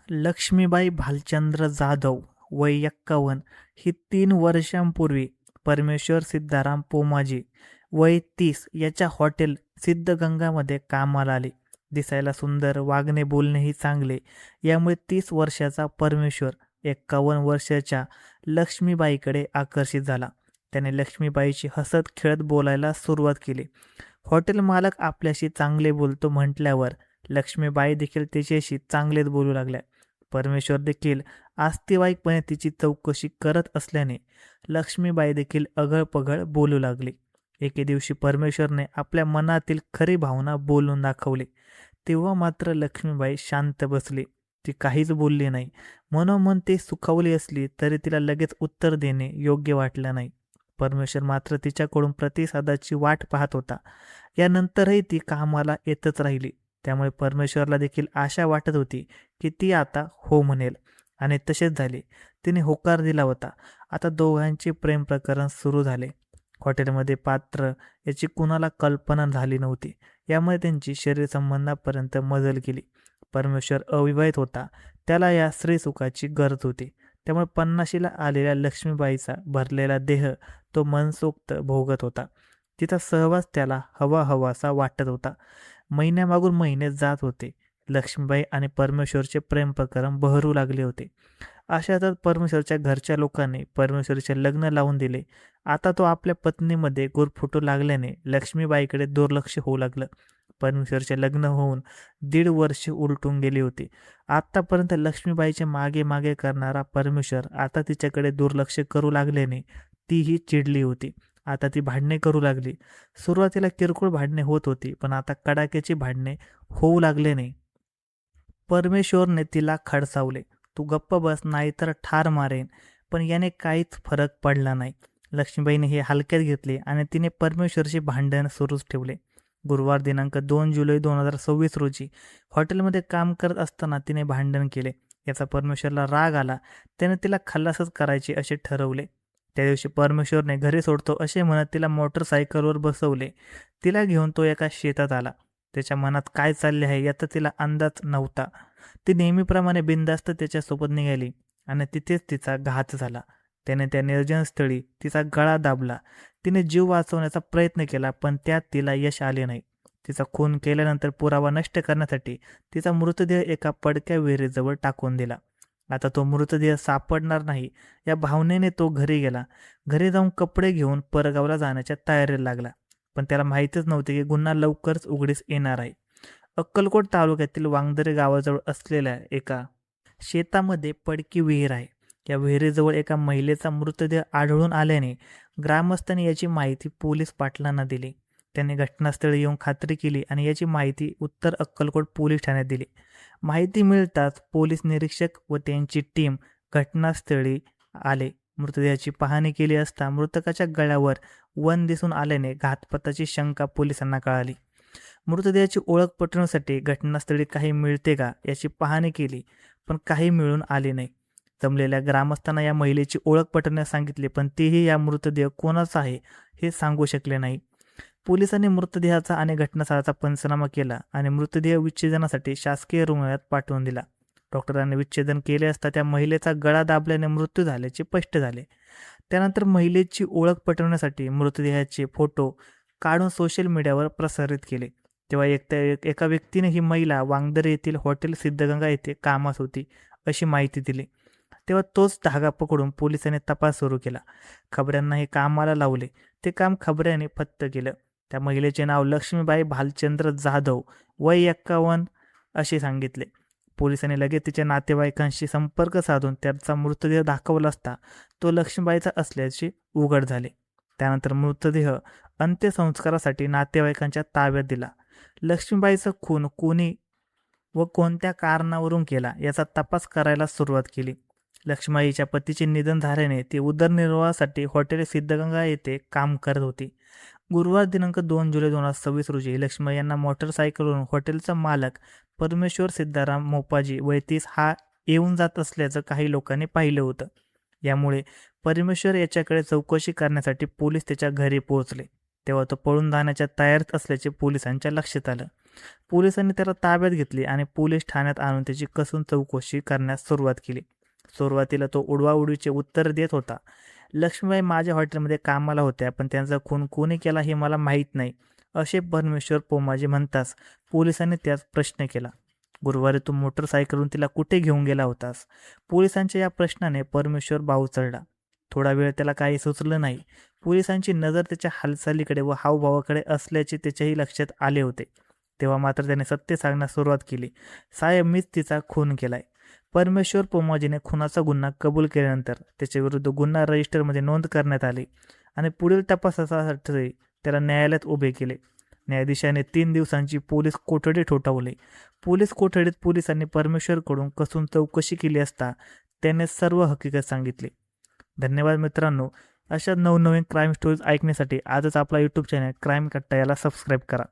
लक्ष्मीबाई भालचंद्र जाधव वय 51 ही 3 वर्षांपूर्वी परमेश्वर सिद्धाराम पोमाजी वय 30 याच्या हॉटेल सिद्धगंगामध्ये कामाला आले. दिसायला सुंदर, वागणे बोलणेही चांगले. यामुळे 30 वर्षाचा परमेश्वर 51 वर्षाच्या लक्ष्मीबाईकडे आकर्षित झाला. त्याने लक्ष्मीबाईशी हसत खेळत बोलायला सुरुवात केली. हॉटेल मालक आपल्याशी चांगले बोलतो म्हटल्यावर लक्ष्मीबाई देखील तिच्याशी चांगलेच बोलू लागल्या. परमेश्वर देखील आस्तिवाईकपणे तिची चौकशी करत असल्याने लक्ष्मीबाई देखील अघळपघळ बोलू लागली. एके दिवशी परमेश्वरने आपल्या मनातील खरी भावना बोलून दाखवली. तेव्हा मात्र लक्ष्मीबाई शांत बसली. ती काहीच बोलली नाही. मनोमन ती सुखावली असली तरी तिला लगेच उत्तर देणे योग्य वाटलं नाही. परमेश्वर मात्र तिच्याकडून प्रतिसादाची वाट पाहत होता. यानंतरही ती कामाला येतच राहिली. त्यामुळे परमेश्वरला देखील आशा वाटत होती की ती आता हो म्हणेल. आणि तसेच झाले. तिने होकार दिला होता. आता दोघांचे प्रेम प्रकरण सुरू झाले. हॉटेलमध्ये पात्र याची कुणाला कल्पना झाली नव्हती. यामुळे त्यांची शरीर संबंधापर्यंत मजल केली. परमेश्वर अविवाहित होता. त्याला या स्त्रीसुखाची गरज होती. त्यामुळे 50शीला आलेल्या लक्ष्मीबाईचा भरलेला देह तो मनसोक्त भोगत होता. तिचा सहवास त्याला हवाहवासा वाटत होता. महिन्यामागून महिने जात होते. लक्ष्मीबाई आणि परमेश्वरचे प्रेम प्रकरण बहरू लागले होते. अशातच परमेश्वरच्या घरच्या लोकांनी परमेश्वरचे लग्न लावून दिले. आता तो आपल्या पत्नीमध्ये गुरफुटू लागल्याने लक्ष्मीबाईकडे दुर्लक्ष होऊ लागलं. परमेश्वरचे लग्न होऊन 1.5 वर्ष उलटून गेली होती. आतापर्यंत लक्ष्मीबाईचे मागे मागे करणारा परमेश्वर आता तिच्याकडे दुर्लक्ष करू लागल्याने तीही चिडली होती. आता ती भांडणे करू लागली. सुरुवातीला किरकोळ भांडणे होत होती, पण आता कडाक्याची भांडणे होऊ लागल्याने परमेश्वरने तिला खडसावले. तू गप्प बस, नाहीतर ठार मारेन. पण याने काहीच फरक पडला नाही. लक्ष्मीबाईने हे हलक्यात घेतले आणि तिने परमेश्वरशी भांडण सुरूच ठेवले. गुरुवार दिनांक 2 जुलै 2026 रोजी हॉटेलमध्ये काम करत असताना तिने भांडण केले. याचा परमेश्वरला राग आला. त्याने तिला खल्लासच करायचे असे ठरवले. त्या दिवशी परमेश्वरने घरी सोडतो असे म्हणत तिला मोटरसायकलवर बसवले. तिला घेऊन तो एका शेतात आला. त्याच्या मनात काय चालले आहे याचा तिला अंदाज नव्हता. ती नेहमीप्रमाणे बिनधास्त त्याच्यासोबत निघाली आणि तिथेच तिचा घात झाला. त्याने त्या निर्जन स्थळी तिचा गळा दाबला. तिने जीव वाचवण्याचा प्रयत्न केला, पण त्यात तिला यश आले नाही. तिचा खून केल्यानंतर पुरावा नष्ट करण्यासाठी तिचा मृतदेह एका पडक्या विहिरीजवळ टाकून दिला. आता तो मृतदेह सापडणार नाही या भावनेने तो घरी गेला. घरी जाऊन कपडे घेऊन परगावला जाण्याच्या तयारीला लागला. पण त्याला माहीतच नव्हते की गुन्हा लवकरच उघडीस येणार आहे. अक्कलकोट तालुक्यातील वांगदरे गावाजवळ असलेल्या एका शेतामध्ये पडकी विहीर आहे. या विहिरीजवळ एका महिलेचा मृतदेह आढळून आल्याने ग्रामस्थांनी याची माहिती पोलीस पाटलांना दिली. त्यांनी घटनास्थळी येऊन खात्री केली आणि याची माहिती उत्तर अक्कलकोट पोलीस ठाण्यात दिली. माहिती मिळताच पोलीस निरीक्षक व त्यांची टीम घटनास्थळी आले. मृतदेहाची पाहणी केली असता मृतकाच्या गळ्यावर वन दिसून आल्याने घातपाताची शंका पोलिसांना कळाली. मृतदेहाची ओळख पटवण्यासाठी घटनास्थळी काही मिळते का याची पाहणी केली, पण काही मिळून आले नाही. जमलेल्या ग्रामस्थांना या महिलेची ओळख पटवण्यास सांगितले, पण तेही या मृतदेह कोणाचा आहे हे सांगू शकले नाही. पोलिसांनी मृतदेहाचा आणि घटनास्थळाचा पंचनामा केला आणि मृतदेह विच्छेदनासाठी शासकीय रुग्णालयात पाठवून दिला. डॉक्टरांनी विच्छेदन केले असता त्या महिलेचा गळा दाबल्याने मृत्यू झाल्याचे स्पष्ट झाले. त्यानंतर महिलेची ओळख पटवण्यासाठी मृतदेहाचे फोटो काढून सोशल मीडियावर प्रसारित केले. तेव्हा एका व्यक्तीने ही महिला वांगदरे येथील हॉटेल सिद्धगंगा येथे कामास होती अशी माहिती दिली. तेव्हा तोच धागा पकडून पोलिसांनी तपास सुरू केला. खबऱ्यांनाही कामाला लावले. ते काम खबऱ्याने फत्त केलं. त्या महिलेचे नाव लक्ष्मीबाई भालचंद्र जाधव वय 51 असे सांगितले. पोलिसांनी लगेच तिच्या नातेवाईकांशी संपर्क साधून त्याचा मृतदेह दाखवला असता तो लक्ष्मीबाईचा असल्याचे उघड झाले. त्यानंतर मृतदेह अंत्यसंस्कारासाठी नातेवाईकांच्या ताब्यात दिला. लक्ष्मीबाईचा खून कोणी व कोणत्या कारणावरून केला याचा तपास करायला सुरुवात केली. लक्ष्मीबाईच्या पतीचे निधन झाल्याने ती उदरनिर्वाहासाठी हॉटेल सिद्धगंगा येथे काम करत होती. गुरुवार दिनांक 2 जुलै 2026 रोजी लक्ष्मीबाई यांना मोटरसायकलवरून हॉटेलचा मालक परमेश्वर सिद्धाराम मोपाजी वय 30 हा येऊन जात असल्याचं काही लोकांनी पाहिलं होतं. यामुळे परमेश्वर याच्याकडे चौकशी करण्यासाठी पोलीस त्याच्या घरी पोहोचले. तेव्हा तो पळून जाण्याच्या तयारीत असल्याचे पोलिसांच्या लक्षात आलं. पोलिसांनी त्याला ताब्यात घेतले आणि पोलीस ठाण्यात आणून त्याची कसून चौकशी करण्यास सुरुवात केली. सुरुवातीला तो उडवाउडवीचे उत्तर देत होता. लक्ष्मीबाई माझ्या हॉटेलमध्ये कामाला होत्या, पण त्यांचा खून कोणी केला हे मला माहीत नाही, असे परमेश्वर पोमाजी म्हणताच पोलिसांनी त्यास प्रश्न केला. गुरुवारी तू मोटरसायकलवरून तिला कुठे घेऊन गेला होतास? पोलिसांच्या या प्रश्नाने परमेश्वर भाऊ चढला. थोडा वेळ त्याला काही सुचलं नाही. पोलिसांची नजर त्याच्या हालचालीकडे व हावभावाकडे असल्याचे त्याच्याही लक्षात आले होते. तेव्हा मात्र त्याने सत्य सांगण्यास सुरुवात केली. साहेब, मीच तिचा खून केलाय. परमेश्वर पोमाजीने खुनाचा गुन्हा कबूल केल्यानंतर त्याच्याविरुद्ध गुन्हा रजिस्टरमध्ये नोंद करण्यात आली आणि पुढील तपासासाठी त्याला न्यायालयात उभे केले. न्यायाधीशाने 3 दिवसांची पोलीस कोठडी ठोठावली. पोलीस कोठडीत पोलिसांनी परमेश्वरकडून कसून चौकशी केली असता त्याने सर्व हकीकत सांगितली. धन्यवाद मित्रांनो. अशा नवनवीन क्राईम स्टोरीज ऐकण्यासाठी आजच आपला यूट्यूब चॅनल क्राईम कट्टा याला सबस्क्राईब करा.